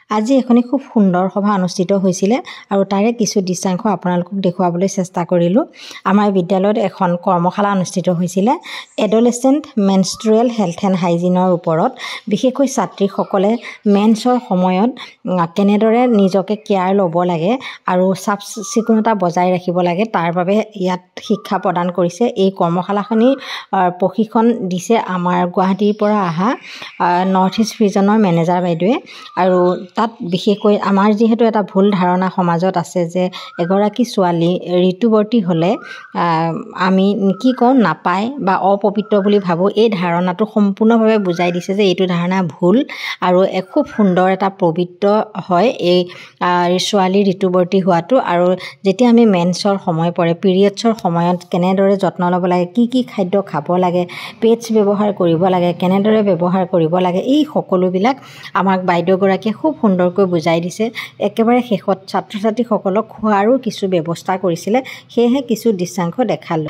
আজি এখনি খুব সুন্দৰ সভা অনুষ্ঠিত হৈছিলে আৰু তাৰে কিছু দৃশ্যাংশ আপোনালোকক দেখুৱাবলৈ চেষ্টা কৰিলোঁ। আমাৰ বিদ্যালয়ত এখন কৰ্মশালা অনুষ্ঠিত হৈছিলে এডলেচেণ্ট মেনষ্ট্ৰুৱেল হেল্থ এণ্ড হাইজিনৰ ওপৰত। বিশেষকৈ ছাত্ৰীসকলে মেন্সৰ সময়ত কেনেদৰে নিজকে কেয়াৰ ল'ব লাগে আৰু চাফ চিকুণতা বজাই ৰাখিব লাগে তাৰ বাবে ইয়াত শিক্ষা প্ৰদান কৰিছে। এই কৰ্মশালাখনিৰ প্ৰশিক্ষণ দিছে আমাৰ গুৱাহাটীৰ পৰা অহা নৰ্থ ইষ্ট ৰিজনৰ মেনেজাৰ বাইদেৱে। আৰু তাত বিশেষকৈ আমাৰ যিহেতু এটা ভুল ধাৰণা সমাজত আছে যে এগৰাকী ছোৱালী ঋতুবতী হ'লে আমি কি কওঁ নাপায় বা অপবিত্ৰ বুলি ভাবোঁ। এই ধাৰণাটো সম্পূৰ্ণভাৱে বুজাই দিছে যে এইটো ধাৰণা ভুল আৰু খুব সুন্দৰ এটা পবিত্ৰ হয় এই ছোৱালী ঋতুবতী হোৱাটো। আৰু যেতিয়া আমি মেন্সৰ সময় পৰে পিৰিয়ডছৰ সময়ত কেনেদৰে যত্ন ল'ব লাগে, কি খাদ্য খাব লাগে, পেডছ ব্যৱহাৰ কৰিব লাগে, কেনেদৰে ব্যৱহাৰ কৰিব লাগে, এই সকলোবিলাক আমাক বাইদেউগৰাকীয়ে খুব সুন্দৰকৈ বুজাই দিছে। একেবাৰে শেষত ছাত্ৰ ছাত্ৰীসকলক খোৱাৰো কিছু ব্যৱস্থা কৰিছিলে, সেয়েহে কিছু দৃশ্যাংশ দেখালোঁ।